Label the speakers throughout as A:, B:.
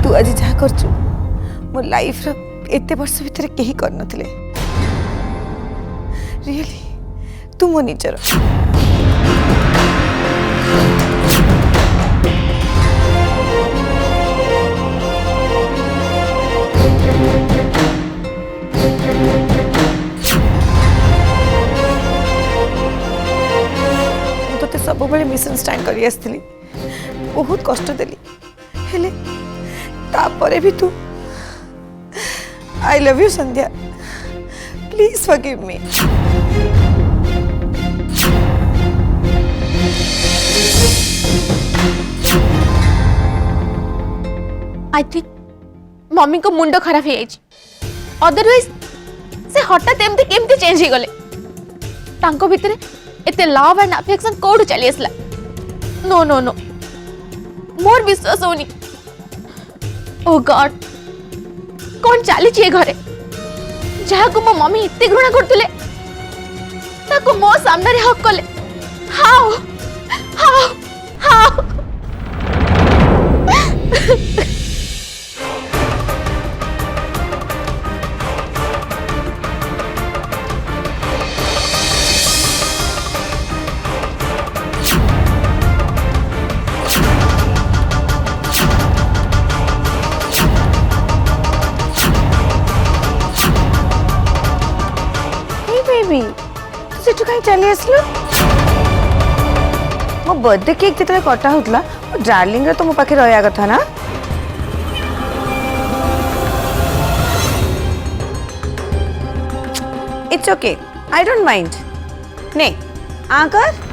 A: तू आज जहाँ करचु मो लाइफ रो एते वर्ष भितर केही कर नथिले रियली तू मो निजर तो सब बड़े मिसअंडरस्टैंड करी आसली बहुत कष्ट देली हेले तापरे भी तू आई love you Sandhya please forgive me
B: I think mummy को मुंड खराब हो जाए अदरवाइज से हठात एमती केमती चेंज हो गले तांको भितरे एते लव एंड अफेक्शन कोड चली आसला नो नो नो मोर विश्वास होनी ओ गॉड कौन चली छे घरे जहा को मो मम्मी इत्ते घृणा करतले ताको मो सामने रे हक कले हाउ हाउ हाउ
A: सेठू कहीं चली आसलु मो बर्थडे केक जिते कटा होता डार्लिंग तो मो पाखे रहा कथा ना it's okay I don't mind ने आकर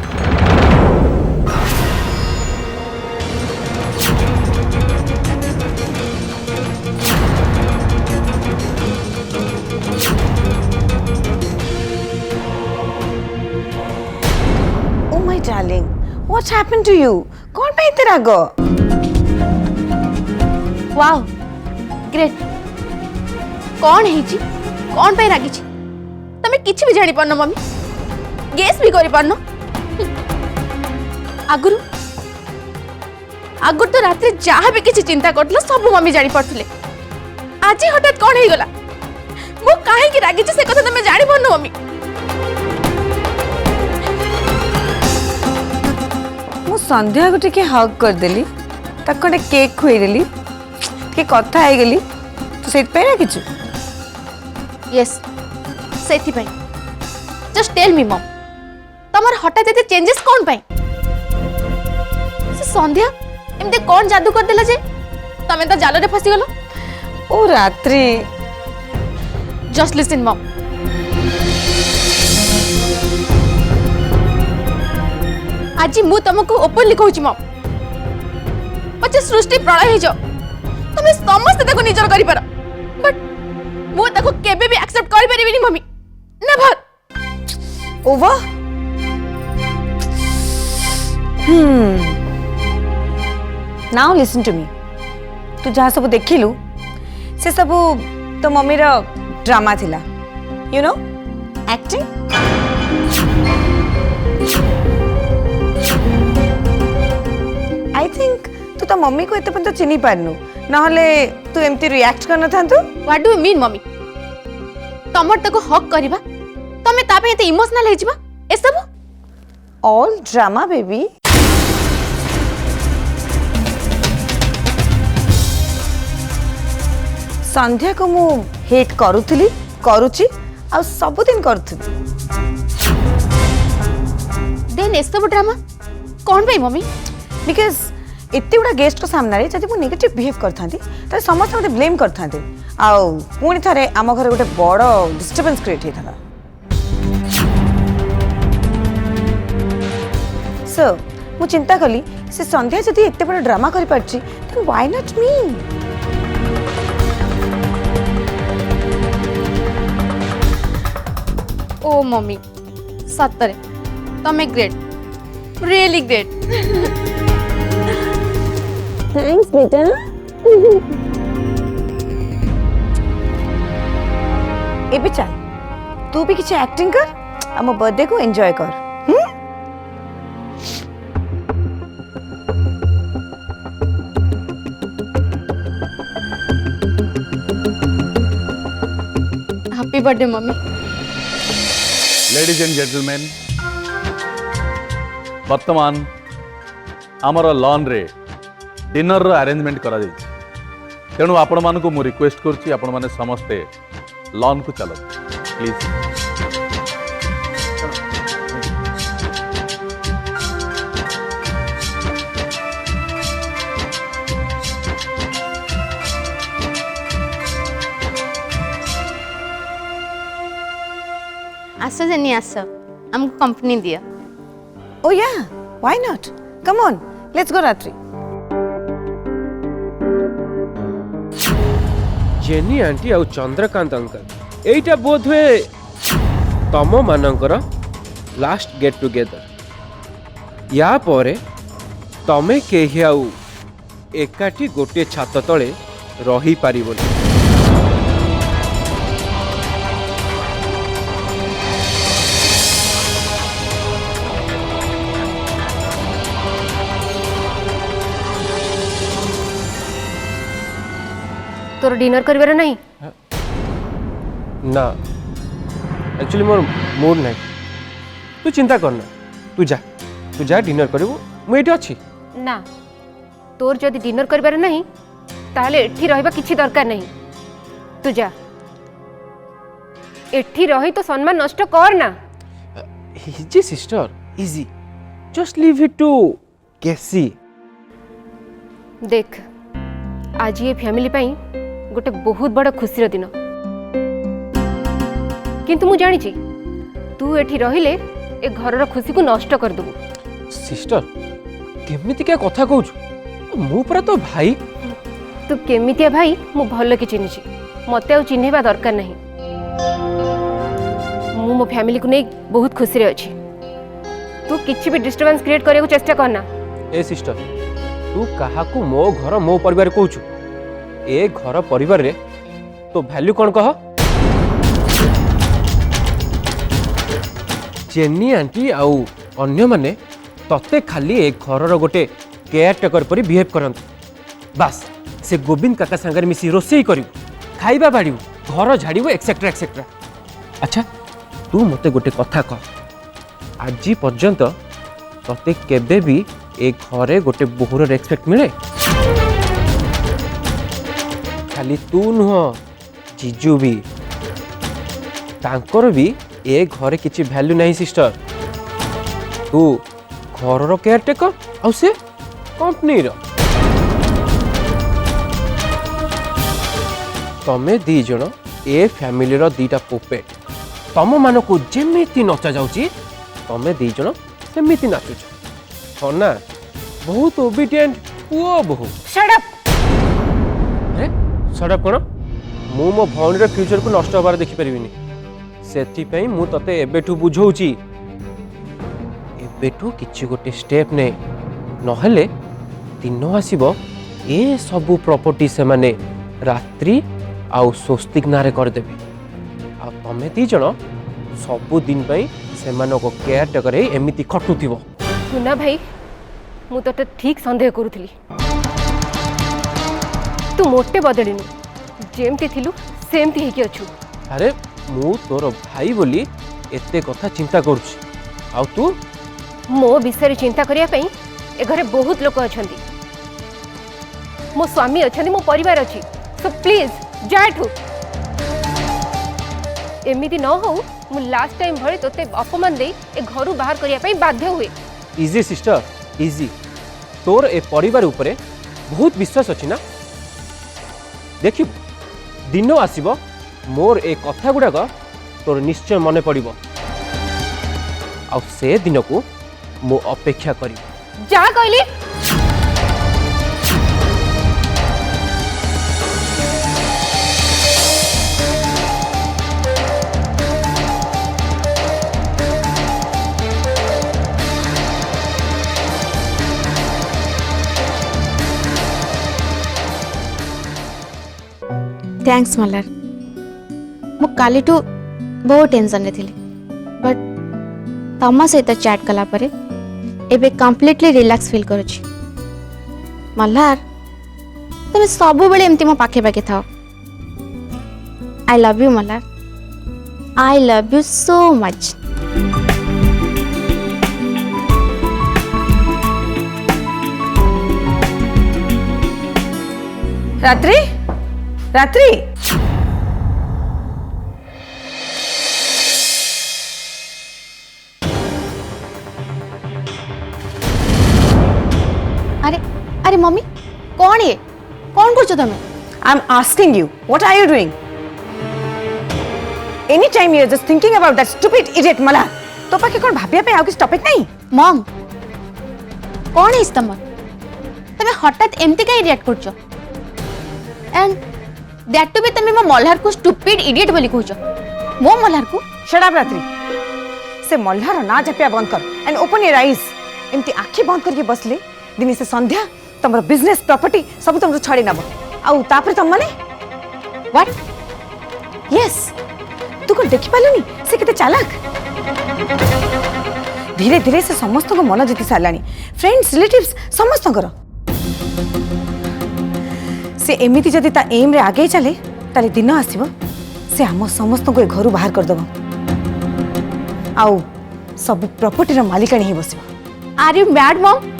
A: Darling, what's happened to you? कौन पे इतना रागो?
B: Wow, great. कौन है जी? कौन पे रागी जी? तमें किसी भी जानी पानो मम्मी? गेस भी करी पानो? आगुरु तो रात्रि जहाँ भी किसी चिंता करतला सब मम्मी जानी पड़तले. आज ही हठात कौन है गला? वो काहे की रागी जी से कथा तमें जानी पानो मम्मी?
A: संध्या को टिके हग कर देली ताको ने केक खुई देली के कथा आई गेली तो सेट पे ना किछु
B: यस सेथि पई जस्ट टेल मी मम तमर हठात एते चेंजेस कोन पई से संध्या एमते कोन जादू कर देला जे तमे तो जाल रे फसी गेलो
A: ओ रात्रि
B: जस्ट लिसन मम आज मु तुमको ओपनली कहूची मम पचे सृष्टि प्रलय हो जाओ तुम समस्त ताको निजर करि पार बट मु ताको केबे भी एक्सेप्ट करि परिबिनी mummy never
A: over now listen to me तू जहाँ सब देखिलु से सब तो मम्मी रो ड्रामा थिला you know acting I think तू तो मम्मी को एते चिन्ही पारनु नहले तू एमती रिएक्ट करना था तू
B: what do you mean mummy तमर तको हक करबा तमे तापे एते इमोशनल हे जिबा ए सब
A: ऑल ड्रामा बेबी संध्या को मु हेट करूथली करूची आ सब दिन करथुली
B: देन ए सब ड्रामा कोन भाई मम्मी
A: बिकॉज एते गुड़ा गेस्ट को सामने रे जदि मु नेगेटिव बिहेव करथांती त समस्त मते ब्लेम करथांते आ पुणी थारे आम घर गोटे बड़ डिस्टर्बेंस क्रिएट हेथला सो मु चिंता कली से संध्या जदि एते बड़ ड्रामा करि पारची then why not me
B: oh mummy सत्तरे तमे ग्रेट रियली ग्रेट
A: थैंक्स बेटा एबे चल तू भी किसी एक्टिंग कर आ मो बर्थडे को एंजॉय कर
B: birthday mummy.
C: Ladies and gentleman वर्तमान आमर लॉन रे डिनर अरेंजमेंट करा जाइछि तेणु आपण मानकु मु रिक्वेस्ट करछि आपण माने समस्ते लॉन को चलो प्लीज।
B: आस जेनी आस हमको कंपनी दिया।
A: Oh yeah, why not? Come on, let's go Ratri.
D: Jenny aunty आउ चंद्रकांत अंकल एटा बोध हुए तम मानकर लास्ट गेट टुगेदर। या परे तमे केही आउ एकाठी गोटे छात तले रही पारिबोनी।
E: तोर डिनर करिवार नहीं
D: ना एक्चुअली मोर मूड नहीं। तू चिंता करना, तू जा डिनर करिवो मु एठी अछि
E: ना। तोर जदि डिनर करिवार नहीं ताहले एठी रहबा किछि दरकार नहीं। तू जा, एठी रही तो सम्मान नष्ट कर ना।
D: Easy sister easy, just leave it to केसी।
E: देख आज ये फैमिली पाई गोटे बहुत बड़ खुशी दिन, किंतु मु जानी तू एठी रहिले ए घरर खुशी को नष्ट कर देबू।
D: सिस्टर केमिति क्या कथा कहूछु, मु परा तो भाई।
E: तू केमितिया भाई मु भल कि चिन्हिछि, मते आ चिन्हवा दरकार नहीं। मु मो फैमिली को नहीं बहुत खुशी रे अछि। तू किछि भी डिस्टर्बेंस क्रिएट करे को चेष्टा करना।
D: ए सिस्टर तू काहाकू मो घर मो परिवार कहूछु, ए घर परिवार रे तो वैल्यू कौन कह। जेनी आंटी आउ अन्य माने तते खाली ए घरर गोटे केयर टेकर परी बिहेव करंत। बस से गोविंद काका संगे मिसी रोसई करिवो, खाइबा बाड़िवो, घर झाड़िवो एक्सेट्रा एक्सेट्रा। अच्छा तू मते गोटे कथा कह, आज पर्यंत तते केबे भी ए घरे गोटे बोहुर रेस्पेक्ट मिले? खाली तू नुह जीजू भी, तांकर भी ए घरे किछि वैल्यू नहीं सिस्टर। तू घरर केयर टेकर आउ से कंपनी रो। तमे दी जण ए फैमिली रो दीटा पुपेट। तम मानको जेमिति नचा जाउची तमे दी जण सेमिति नाचुछ। हो ना बहुत ओबीडिएंट पुओ बहु।
E: Shut up.
D: अरे सडा कोन मु मो भौणीर फ्यूचर को नष्ट होबार देखि परिबिनी। सेति पई मु तते एबेठु बुझौची, एबेठु किछि गोटे स्टेप ने नहले दिन आसीबो ए सबु प्रॉपर्टी से माने रात्रि आउ स्वस्तिक नारे कर देबे। आ तमे दी जण सबु दिन पई सेमानो को केयर टेकर एमिति खटुथिबो।
E: सुना भाई मु तते ठीक संदेह करूथली। तू मोटे बदलिनु, जेमती थिलु सेमती हेकी अछु।
D: अरे मु तोर भाई बोली एते कथा चिंता करूछि, आउ तू
E: मो विषय चिंता करिया पई ए घरे बहुत लोक अछंती। मो स्वामी अछंती, मो परिवार अछि। सो प्लीज जाठू एमिति न हो। मु लास्ट टाइम भरे तोते अपमान दे ए घरु बाहर करिया पई बाध्य हुए।
D: इजी सिस्टर इजी, तोर ए परिवार उपरे बहुत विश्वास अछि ना। देखिब दिन आसीबो मोर ए कथा गुड़ाक तोर निश्चय मने पड़िबो, आ से दिन को मु अपेक्षा करी।
E: जा कहली।
B: थैंक्स मल्हार। मु कालीठू बहुत टेंशन रे थिली, बट तम सहित चैट कला परे एबे कंप्लीटली रिलैक्स फील करूची। मल्हार तुम सब बेले एमती मो पाखे पाखे थाओ। I love you Malhar. I love you so much.
A: रात्रि रात्रि
B: अरे अरे मम्मी कौन है कौन कर तुम
A: I am asking you what are you doing any time you are just thinking about that stupid idiot मला तो पाके कोन भाबिया पे आउ किस टॉपिक नहीं
B: मम कौन है तुम तुम हठात एमती कहीं रिएक्ट करछ एंड दैट टू बी तुम मो मल्हार को स्टूपिड इडियट बोली कहछ मो मल्हार को
A: शट अप रात्रि से मल्हार ना जपिया बंद कर एंड ओपन योर आईज एमती आखि बंद करके बसले दिने से संध्या तुम बिजनेस प्रॉपर्टी सब तुम छाड़ी नब आउ तापर तुम माने
B: व्हाट
A: यस तू को देखि पालुनी से केते चालाक धीरे धीरे से समस्त को मन जीति सारानी फ्रेंड्स रिलेटिव्स समस्त कर से एमिति जदि ता एम रे आगे चले ताले दिन आसीबो से हम समस्त को घर बाहर कर दबो आउ सब प्रॉपर्टी रो मालिकाणी ही बसिबो
B: आर यू मैड मम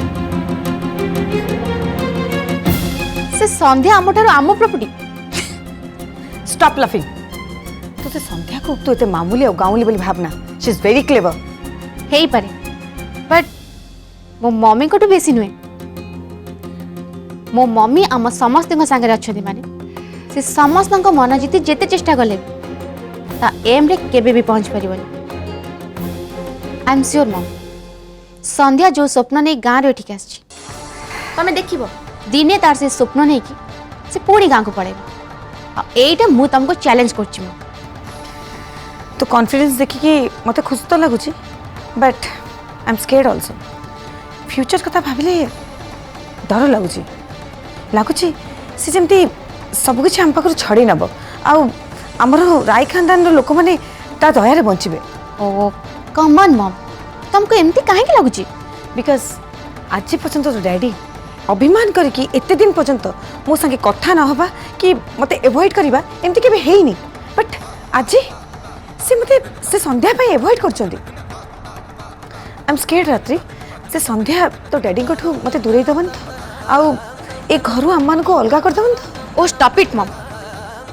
B: से संध्या आम ठार आम प्रॉपर्टी
A: स्टॉप लाफिंग तो से संध्या को तो एते मामूली और गाउली बोली भावना शी इज वेरी क्लेवर
B: हेई पारे बट मो मम्मी को तो बेसी नुहे मो मम्मी आम समस्त संगे अच्छा माने से समस्त मन जीति जेते चेष्टा कले ता एम रे केबे भी पहुंच परिबनी आई एम श्योर मम संध्या जो स्वप्न नहीं गाँव रे ठीक आछि तमे देखिबो दिने तार से स्वप्न नहीं कि से पूरी गाँव को पड़ेबो एटा मु तुमको चैलेंज करछि मो
A: तो कॉन्फिडेंस देखि कि मते खुश तो लागुची but I am scared also future कथा भाबिले डर लागुची से जमती सब किछि हम पाखर छड़ी नब आउ हमर राय खानदान रो लोक माने ता दया रे बंचिबे
B: ओ कम ऑन मम तुमको एमती काहे के लागुची
A: बिकॉज आज पर्यंत तो डैडी अभिमान करके एते दिन पर्यंत मो संगे कथा न होबा कि मते एवॉइड करबा एमती केबे हेइनी बट आज से मते से संध्या पे एवॉइड करचंदी आई एम स्केर्ड रात्रि से संध्या तो डैडी को ठू मते दूरे दबन आउ ए घरु अम्मान को अलगा कर दबन
B: ओ स्टॉप इट मम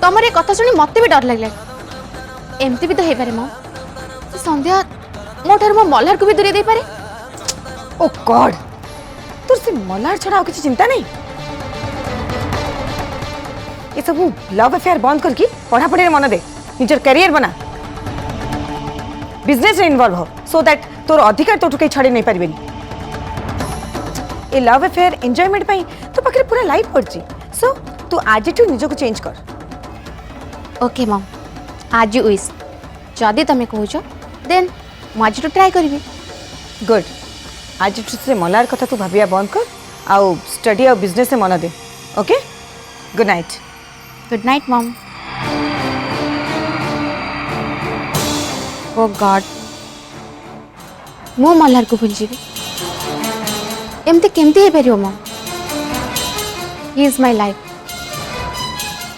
B: तमरे कथा सुनी मते भी डर लागले एमती भी तो हे पारे मम से संध्या मोटर मो मल्हार को भी दूरे दे पारे
A: ओ गॉड तोर से मल्हार छड़ा और किसी चिंता नहीं ये सब लव अफेयर बंद करके पढ़ा पढ़े मन दे निजर करियर बना बिजनेस रे इन्वॉल्व हो सो दैट तोर अधिकार तो कहीं छाड़ी नहीं पारिबेनी ए लव अफेयर एंजॉयमेंट पई तो पाखरे पूरा लाइफ पड़ची सो तू आज टू निजो को चेंज कर
B: ओके मम आज विश जदि तमे कहूछ देन मु आज ट्राई करबी
A: गुड आज टू से मल्हार कथा तू भाबिया बंद कर आउ स्टडी और बिजनेस से मन दे okay good night
B: good night mom oh God मु मल्हार को भूल जीवी एमती केमती हे परियो मम ही इज माय लाइफ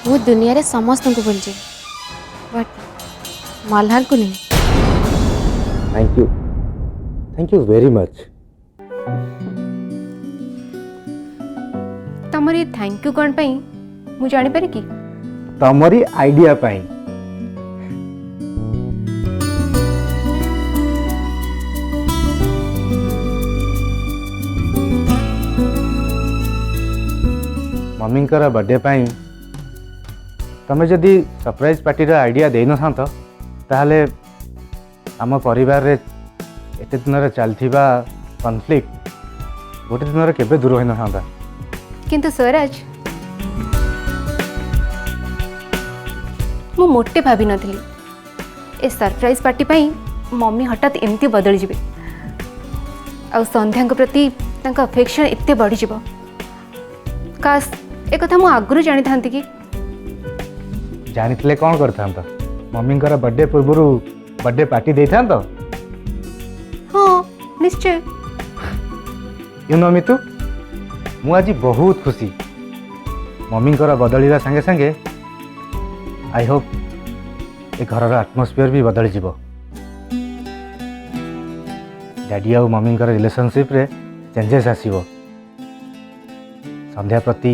B: वो दुनिया रे समस्त को भूल जीवी बट मल्हार को नहीं
D: थैंक यू वेरी मच
E: तमर ये थैंक यू कौन पाई मु जानि पारे कि
D: तमरी आइडिया पाई मम्मींकर बर्थडे पाई तमे जदि सरप्राइज पार्टी रा आइडिया देई न थांत ताहले आम परिवार रे एते दिन रे चलथिबा कॉन्फ्लिक्ट गोटे दिन रे केबे दूर होई न थांता
E: किंतु स्वराज मु मोटे भाभी नथिली ए सरप्राइज पार्टी पाई मम्मी हठात एमती बदल जिवे आ संध्या प्रति तांका अफेक्शन एते बढ़ी जिवो काश ए कथा मु आगुरु जानि थांती कि
D: जानिथिले कौन करथांत मम्मींकर बर्थडे पूर्वरु बर्थडे पार्टी देई थांत
E: हाँ निश्चय
D: यू नो मितु मु आज बहुत खुशी मम्मींकर बदलिरा संगे संगे आई होप
F: ए घर आटमोस्फियर भी बदल जीव डैडी आउ मम्मी रिलेशनशिप रे चेंजेस आसीबो संध्या प्रति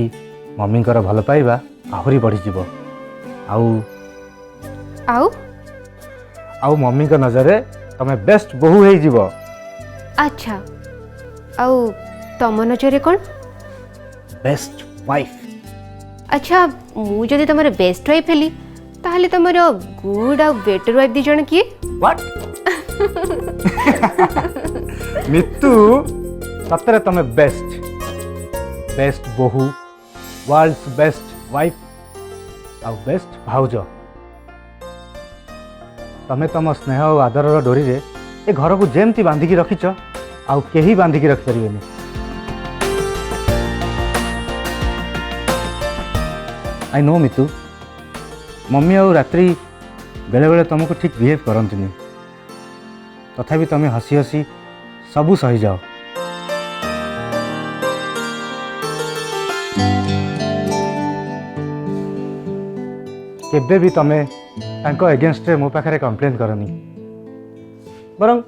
F: मम्मी भल पाइबा आहुरी बढ़ी जीव आउ
E: आउ
F: आउ मम्मी नजर तमे बेस्ट बहु हो जीव
E: अच्छा आउ तम नजर कौन
F: बेस्ट वाइफ
E: अच्छा मु जदि तुम बेस्ट वाइफ हेली ताहले तुमर गुड आ बेटर वाइफ दी जण किए
F: व्हाट मित्तु सतरे तमे बेस्ट बहु वर्ल्ड्स बेस्ट वाइफ आ बेस्ट भाउज तमे तम स्नेह और आदर डोरी रे ए घर को जेमती बांधिकी रखिच आउ केही बांधिकी रखि परिबेनी आई नो मितु मम्मी और रात्रि बेले बेले तुमको ठीक बिहेव करंतनी तथापि तुम हसी हसी सबू सही जाओ केबे भी तमे तांको एगेंस्ट रे मो पाखरे कंप्लेन करनी बरं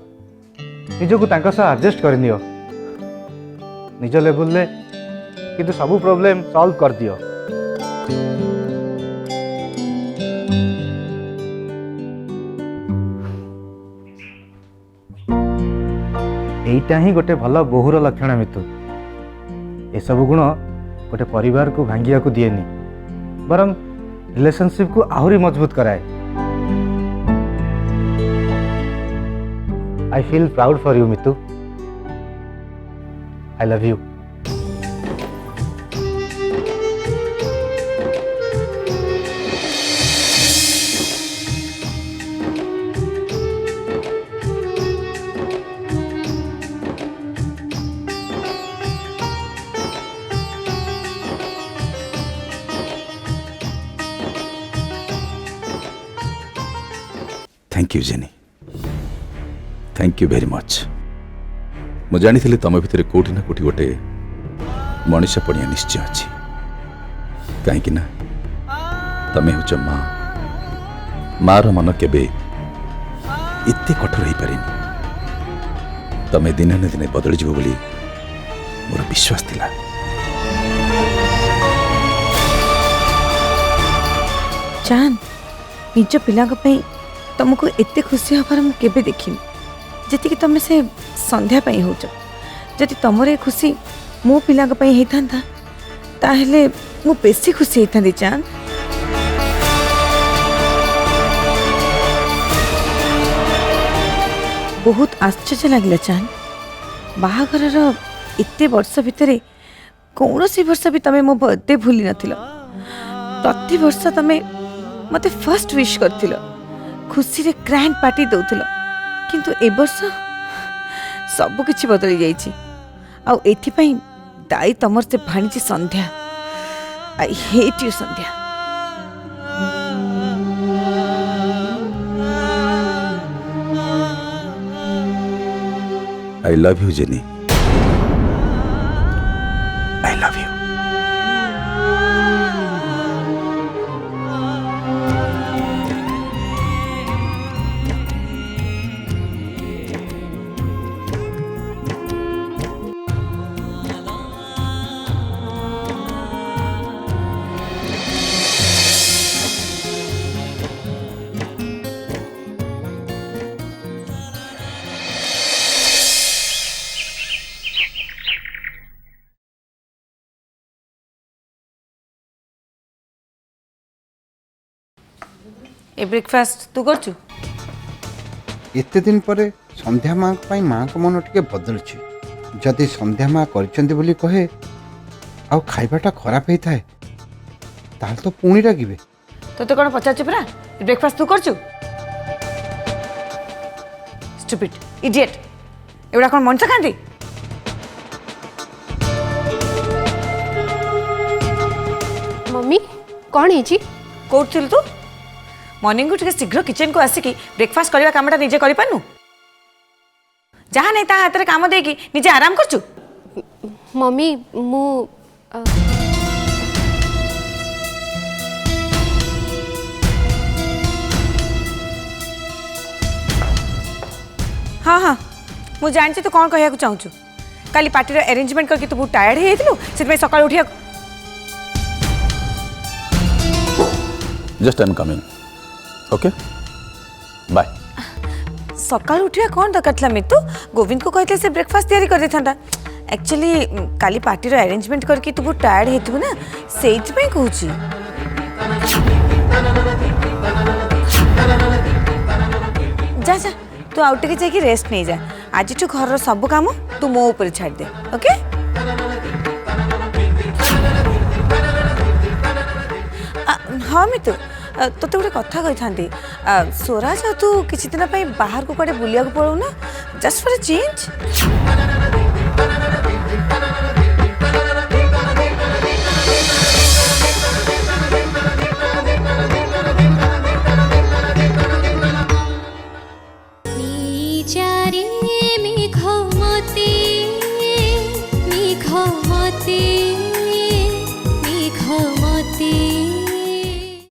F: निजको तांको सह एडजस्ट कर दियो निज लेवल ले किंतु सबू प्रॉब्लम सॉल्व कर दियो एटा ही गोटे भल बोहूर लक्षण मितु ए सब गुण गोटे परिवार को भांगिया को दिएनी बरं रिलेशनशिप को आहुरी मजबूत कराए I feel proud for you Mitu I love you
C: thank you jenny thank you very much मु जानी तम भितर कोठी ना कोठी गोटे मनीष पड़िया निश्चय अच्छी कहीं ना तमें हूँ माँ मार मन केबे इत्ते कठोर हो पारे तमें दिने न दिने बदल जीव बोली मोर विश्वास थिला
A: चांद निज पिला तुमको एते खुशी हबार मु केबे देखिनी जति तुम से संध्या पई होच जति तुमर ए खुशी मो पिला पई हेथांता ताहले मु बेसी खुशी हेथांदी चांद बहुत आश्चर्य लगला चांद बाहाघर एते वर्ष भितर कौन सी वर्ष भी तमे मो बर्थडे भूली नथिलो प्रति वर्ष तमे मते फर्स्ट विश करथिलो खुशी रे ग्रैंड पार्टी दउथिलो किंतु ए वर्ष सब किछि बदली जाइछि आ एथि पई दाई तमर से भाणीची Sandhya I hate you Sandhya
C: I love you Jenny I love you
A: ए ब्रेकफास्ट तू करछु
G: एते दिन पर संध्या माँ माँ को मन टे बदल जदि संध्या माँ कर कहे आ खाइबाटा खराब होता है ताल तो पुणी रागिबे
A: तो कौन पचार परा ब्रेकफास्ट तू करछु स्टूपिड इडियट एवढा कौन मनुष्य खाती
E: मम्मी कौन है जी
A: कौट थिलु तू मॉर्निंग को टिके शीघ्र किचन को आसिकी ब्रेकफास्ट करवा कामटा निजे करि पानु जहाँ नहीं ता हाथ रे काम देकी निजे आराम करछु
E: मम्मी मु
A: हाँ हाँ मु जानछि तू कौन कहया चाहूँ काली पार्टी अरेंजमेंट करके तू बहुत टायर्ड हो से सकाल उठिया
C: just I am coming okay bye
A: सकाल उठिया कौन दरकार था मितु गोविंद को कहते से ब्रेकफास्ट तैयारी कर देता एक्चुअली काली पार्टी अरेंजमेंट करके तू बहुत टायर्ड हो ना से कहूँ जा जा तू आउ टे जाकि रेस्ट नहीं जा आज तू घर सब काम तू मो ऊपर छाड़ दे ओके हाँ मितु तोते गोटे कथा कही स्वराज तू किसी दिन बाहर को कड़े बुलिया पड़ो ना जस्ट फॉर अ चेंज